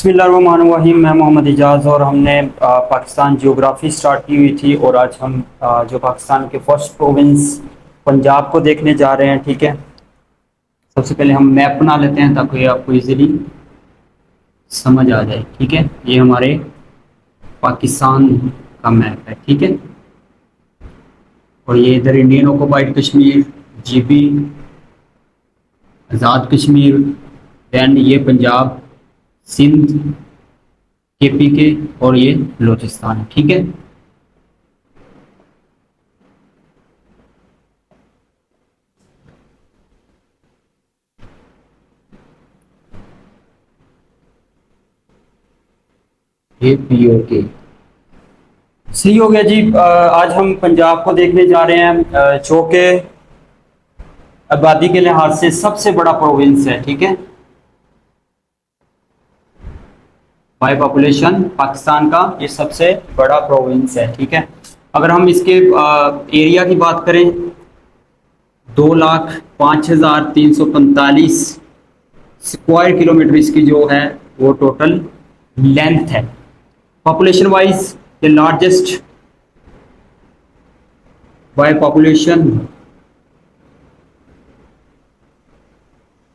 बिस्मिल्लाहिर्रहमानिर्रहीम। मैं मोहम्मद इजाज़ और हमने पाकिस्तान जियोग्राफी स्टार्ट की हुई थी और आज हम जो पाकिस्तान के फर्स्ट प्रोविंस पंजाब को देखने जा रहे हैं। ठीक है, सबसे पहले हम मैप बना लेते हैं ताकि आपको इजीली समझ आ जाए। ठीक है, ये हमारे पाकिस्तान का मैप है। ठीक है, और ये इधर Indian occupied Kashmir, GB, Azad Kashmir, then ये पंजाब, सिंध, केपी के, और ये बलोचिस्तान है। ठीक है, ये पी ओ के सही हो गया जी। आज हम पंजाब को देखने जा रहे हैं, जो कि आबादी के लिहाज से सबसे बड़ा प्रोविंस है। ठीक है, बाय पॉपुलेशन पाकिस्तान का ये सबसे बड़ा प्रोविंस है। ठीक है, अगर हम इसके एरिया की बात करें, 2,05,345 स्क्वायर किलोमीटर इसकी जो है वो टोटल लेंथ है। Population wise the largest by population.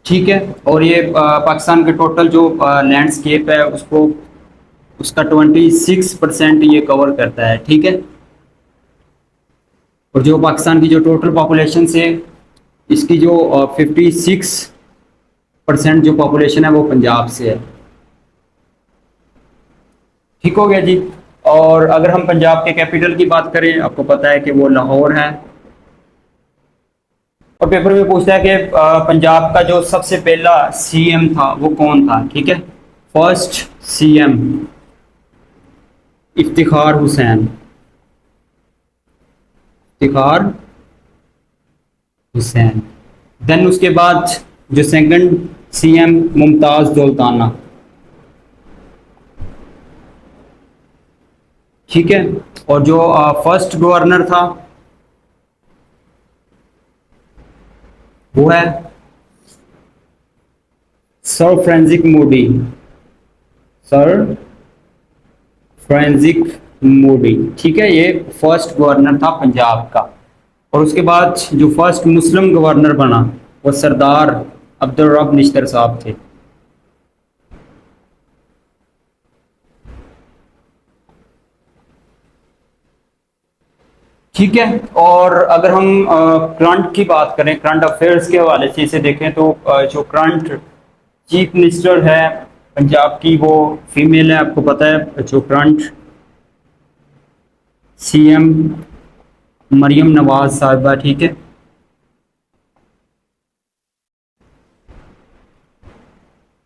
ठीक है, और ये पाकिस्तान के टोटल जो लैंडस्केप है उसको उसका 26% ये कवर करता है। ठीक है, और जो पाकिस्तान की जो टोटल पॉपुलेशन से इसकी जो 56% जो पॉपुलेशन है वो पंजाब से है। ठीक हो गया जी। और अगर हम पंजाब के कैपिटल की बात करें, आपको पता है कि वो लाहौर है। और पेपर में पूछता है कि पंजाब का जो सबसे पहला सीएम था वो कौन था। ठीक है, first CM Iftikhar Hussain, Iftikhar Hussain. Then उसके बाद जो सेकंड सीएम मुमताज दौलताना। ठीक है, और जो फर्स्ट गवर्नर था वो है सर फ्रेंजिक मोडी, सर फ्रेंजिक मोडी। ठीक है, ये फर्स्ट गवर्नर था पंजाब का। और उसके बाद जो फर्स्ट मुस्लिम गवर्नर बना वो सरदार अब्दुल रब निश्तर साहब थे। ठीक है, और अगर हम करंट की बात करें, करंट अफेयर्स के हवाले से इसे देखें तो जो करंट चीफ मिनिस्टर है पंजाब की वो फीमेल है। आपको पता है जो करंट सीएम मरियम नवाज साहिबा। ठीक है,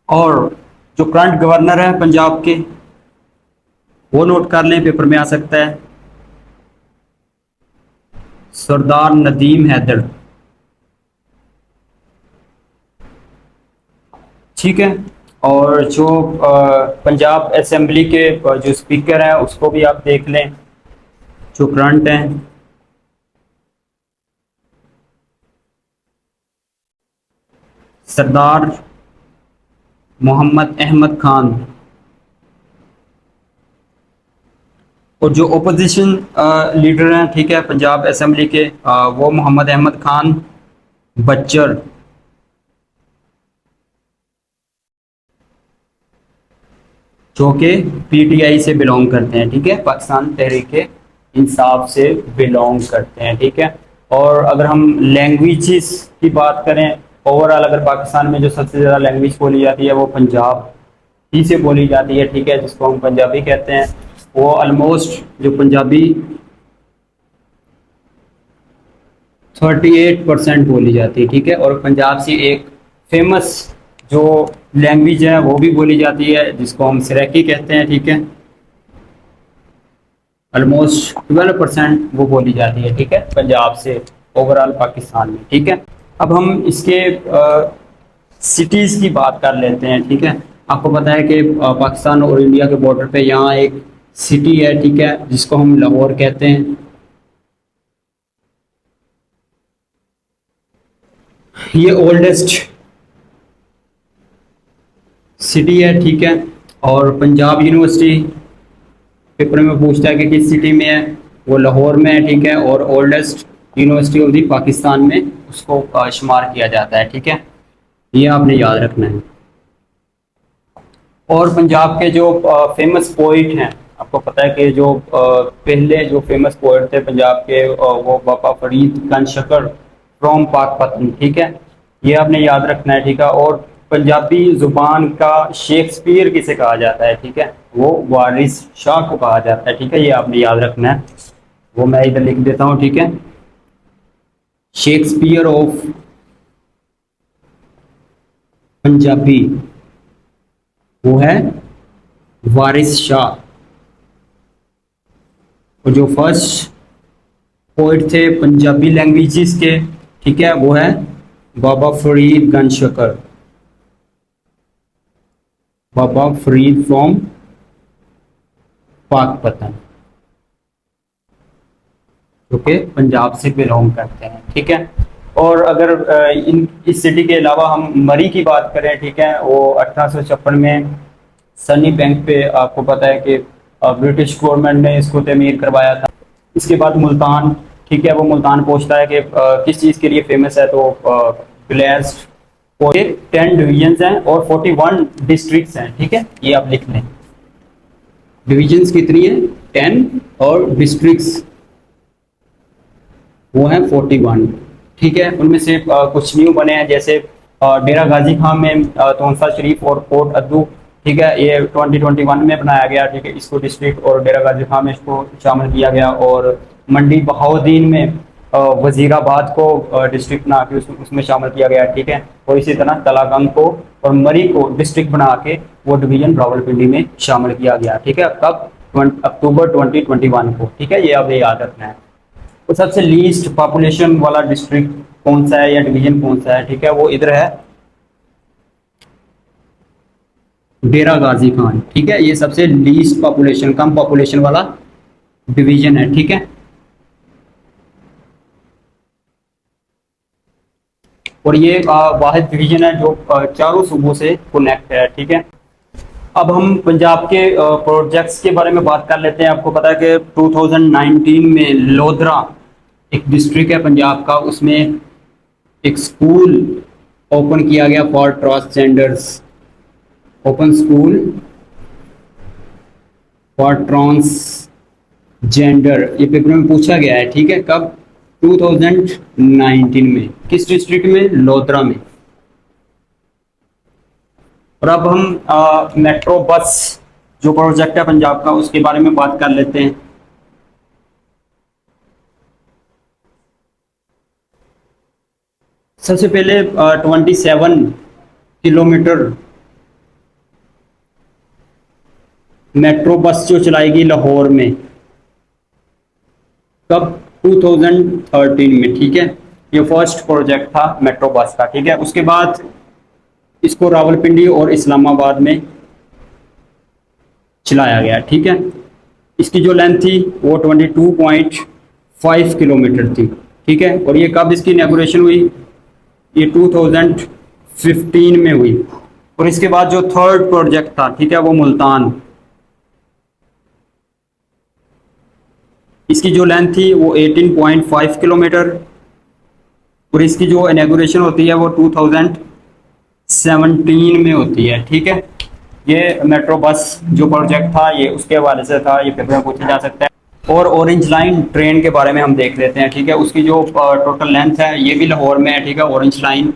और जो करंट गवर्नर है पंजाब के वो नोट कर लें, पेपर में आ सकता है, सरदार नदीम हैदर। ठीक है, और जो पंजाब असेंबली के जो स्पीकर हैं उसको भी आप देख लें, जो करंट हैं, सरदार मोहम्मद अहमद खान। और जो ओपोजिशन लीडर हैं, ठीक है, पंजाब असेंबली के, वो मोहम्मद अहमद खान बच्चर। जो कि पीटीआई से बिलोंग करते हैं। ठीक है, पाकिस्तान तहरीक इंसाफ से बिलोंग करते हैं। ठीक है, और अगर हम लैंग्वेजेस की बात करें, ओवरऑल अगर पाकिस्तान में जो सबसे ज़्यादा लैंग्वेज बोली जाती है वो पंजाब ही से बोली जाती है। ठीक है, जिसको हम पंजाबी कहते हैं। वो ऑलमोस्ट जो पंजाबी 38% बोली जाती है। ठीक है, और पंजाब से एक फेमस जो लैंग्वेज है वो भी बोली जाती है जिसको हम सराइकी कहते हैं। ठीक है, ऑलमोस्ट 12% वो बोली जाती है। ठीक है, पंजाब से ओवरऑल पाकिस्तान में। ठीक है, अब हम इसके सिटीज़ की बात कर लेते हैं। ठीक है, आपको पता है कि पाकिस्तान और इंडिया के बॉर्डर पे यहाँ एक सिटी है। ठीक है, जिसको हम लाहौर कहते हैं। ये ओल्डेस्ट सिटी है। ठीक है, और पंजाब यूनिवर्सिटी पेपर में पूछता है कि किस सिटी में है, वो लाहौर में है, ठीक है। और oldest university of the Pakistan में उसको शुमार किया जाता है, ठीक है। ये आपने याद रखना है। और पंजाब के जो फेमस पोइट हैं, आपको पता है कि जो पहले जो फेमस पोइट थे पंजाब के, वो बाबा फरीद खान शकर फ्रॉम पाकपतन, ठीक है। ये आपने याद रखना है, ठीक है। और पंजाबी जुबान का शेक्सपियर किसे कहा जाता है, ठीक है, वो वारिस शाह को कहा जाता है, ठीक है। ये आपने याद रखना है, वो मैं इधर लिख देता हूँ, ठीक है। शेक्सपियर ऑफ पंजाबी वो है वारिस शाह। और जो फर्स्ट पोइट थे पंजाबी लैंग्वेजेस के, ठीक है, वो है बाबा फरीद गंज शकर, बाबा फरीद फ्रॉम पाकपतन, जो कि पंजाब से बिलोंग करते हैं, ठीक है। और अगर इस सिटी के अलावा हम मरी की बात करें, ठीक है, वो 1856 में सनी बैंक पे, आपको पता है कि ब्रिटिश गवर्नमेंट ने इसको तमीर करवाया था। इसके बाद मुल्तान, ठीक है, वो मुल्तान पूछता है कि किस चीज़ के लिए फेमस है, तो ग्लेज्ड। और ये 10 डिवीजन्स हैं और 41 डिस्ट्रिक्ट्स हैं, ठीक है, ये आप लिख लें। डिवीजन्स कितनी है? 10, और डिस्ट्रिक्ट्स वो हैं 41, ठीक है। उनमें से कुछ न्यू बने हैं, जैसे डेरा गाजी खां में तोंसा शरीफ और कोट अद्दू, ठीक है, ये 2021 में बनाया गया, ठीक है, इसको डिस्ट्रिक्ट, और डेरा गाजी खां में इसको शामिल किया गया। और मंडी बहाउद्दीन में वजीराबाद को डिस्ट्रिक्ट बना के उसमें शामिल किया गया, ठीक है। और इसी तरह तलागंग को और मरी को डिस्ट्रिक्ट बना के वो डिवीजन रावलपिंडी में शामिल किया गया, ठीक है। कब? अक्टूबर 2021 को, ठीक है, ये आपने याद रखना है। तो सबसे लीस्ट पॉपुलेशन वाला डिस्ट्रिक्ट कौन सा है या डिवीजन कौन सा है, ठीक है, वो इधर है डेरा गाजी खान, ठीक है। ये सबसे लीस्ट पॉपुलेशन, कम पॉपुलेशन वाला डिवीजन है, ठीक है। और ये वाहिद डिवीजन है जो चारों सूबों से कनेक्ट है, ठीक है। अब हम पंजाब के प्रोजेक्ट्स के बारे में बात कर लेते हैं। आपको पता है कि 2019 में लोधरा एक डिस्ट्रिक्ट है पंजाब का, उसमें एक स्कूल ओपन किया गया for transgenders, open school for transgender. ये पेपर में पूछा गया है, ठीक है, कब? 2019 में। किस डिस्ट्रिक्ट में? लोधरा में। और अब हम मेट्रो बस जो प्रोजेक्ट है पंजाब का, उसके बारे में बात कर लेते हैं। सबसे पहले 27 किलोमीटर मेट्रो बस जो चलाएगी लाहौर में, कब? 2013 में, ठीक है। ये फर्स्ट प्रोजेक्ट था मेट्रो बस का, ठीक है। उसके बाद इसको रावलपिंडी और इस्लामाबाद में चलाया गया, ठीक है। इसकी जो लेंथ थी वो 22.5 किलोमीटर थी, ठीक है। और ये कब इसकी इनॉग्रेशन हुई? ये 2015 में हुई। और इसके बाद जो थर्ड प्रोजेक्ट था, ठीक है, वो मुल्तान, इसकी जो लेंथ थी वो 18.5 किलोमीटर। और इसकी जो इनॉग्रेशन होती है वो 2017 में होती है, ठीक है। ये मेट्रो बस जो प्रोजेक्ट था ये उसके हवाले से था, ये पेपर में पूछा जा सकता है। और ऑरेंज लाइन ट्रेन के बारे में हम देख लेते हैं, ठीक है। उसकी जो टोटल लेंथ है ये भी लाहौर में है, ठीक है, ऑरेंज लाइन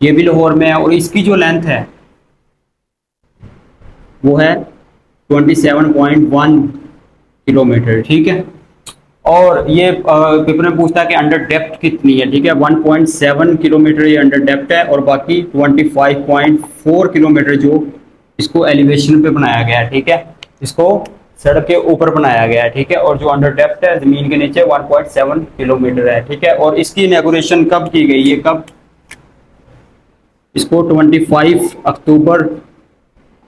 ये भी लाहौर में है। और इसकी जो लेंथ है वो है 27.1 किलोमीटर, ठीक है। और ये पेपर में पूछता है कि अंडर डेप्थ कितनी है, ठीक है। 1.7 किलोमीटर ये अंडर डेप्थ है, और बाकी 25.4 किलोमीटर जो इसको एलिवेशन पे बनाया गया है, ठीक है, इसको सड़क के ऊपर बनाया गया है, ठीक है। और जो अंडर डेप्थ है जमीन के नीचे 1.7 किलोमीटर है, ठीक है। और इसकी इनॉग्रेशन कब की गई है, कब? इसको 25 अक्टूबर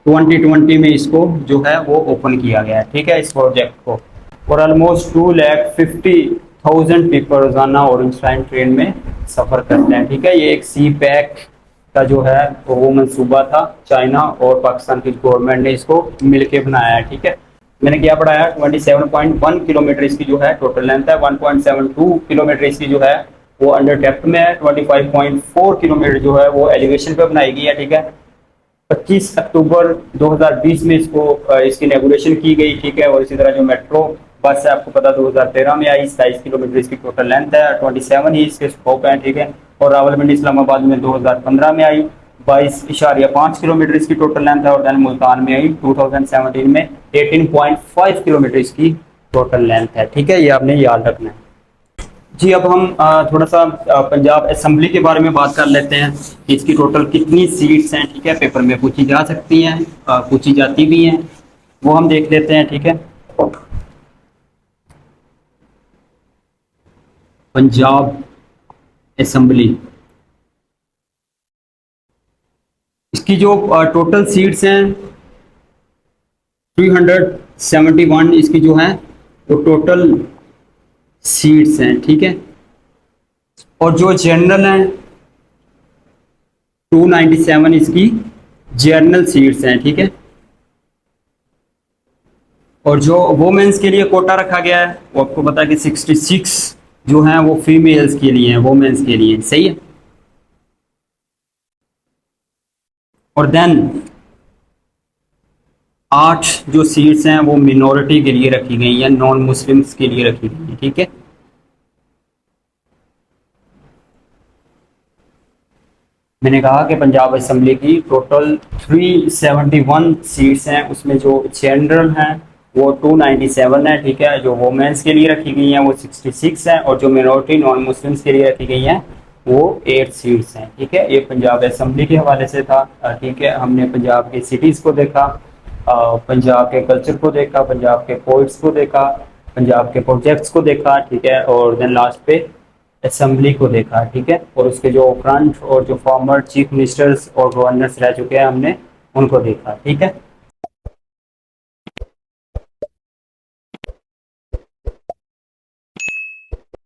2020 में इसको जो है वो ओपन किया गया है, ठीक है, इस प्रोजेक्ट को। और ऑलमोस्ट 2,50,000 पीपल रोजाना ऑरेंज लाइन ट्रेन में सफर करते हैं, ठीक है। ये एक सी पैक का जो है वो मंसूबा था। चाइना और पाकिस्तान की गवर्नमेंट ने इसको मिलके बनाया है, ठीक है। मैंने क्या पढ़ाया, 27.1 किलोमीटर इसकी जो है टोटल लेंथ है। 1.72 किलोमीटर इसकी जो है वो अंडर डेप्थ में है। 25.4 किलोमीटर जो है वो एलिवेशन पे बनाई गई है, ठीक है। 25 अक्टूबर 2020 में इसकी इनॉग्रेशन की गई, ठीक है। और इसी तरह जो मेट्रो बस है आपको पता 2013 में आई। 27 किलोमीटर इसकी टोटल लेंथ है, 27 ही इसके स्कोप है, ठीक है। और रावलपिंडी इस्लामाबाद में 2015 में आई। 22.5 किलोमीटर इसकी टोटल लेंथ है। और देन मुल्तान में आई 2017 में। 18.5 किलोमीटर इसकी टोटल लेंथ है, ठीक है। ये आपने याद रखना है जी। अब हम थोड़ा सा पंजाब असेंबली के बारे में बात कर लेते हैं कि इसकी टोटल कितनी सीट्स हैं, ठीक है। पेपर में पूछी जा सकती हैं, पूछी जाती भी हैं, वो हम देख लेते हैं, ठीक है। पंजाब असेंबली, इसकी जो टोटल सीट्स हैं 371 इसकी जो है वो टोटल सीट्स हैं, ठीक है। और जो जनरल हैं 297 इसकी जनरल सीट्स हैं, ठीक है। और जो वोमेन्स के लिए कोटा रखा गया है वो आपको पता है कि 66 जो हैं वो फीमेल्स के लिए हैं, वोमेन्स के लिए, सही है। और देन 8 जो सीट्स हैं वो मिनॉरिटी के लिए रखी गई हैं, नॉन मुस्लिम्स के लिए रखी गई हैं, ठीक है। मैंने कहा कि पंजाब असेंबली की टोटल 371 सीट्स हैं, उसमें जो जनरल हैं वो 297 है, ठीक है। जो वोमेन्स के लिए रखी गई हैं वो 66 हैं। और जो मिनॉरिटी नॉन मुस्लिम्स के लिए रखी गई हैं वो 8 सीट्स हैं, ठीक है। ये पंजाब असेंबली के हवाले से था, ठीक है। हमने पंजाब के सिटीज़ को देखा, पंजाब के कल्चर को देखा, पंजाब के पोइट्स को देखा, पंजाब के प्रोजेक्ट्स को देखा, ठीक है। और देन लास्ट पे असेंबली को देखा, ठीक है। और उसके जो करंट और जो फॉर्मर चीफ मिनिस्टर्स और गवर्नर्स रह चुके हैं हमने उनको देखा, ठीक है।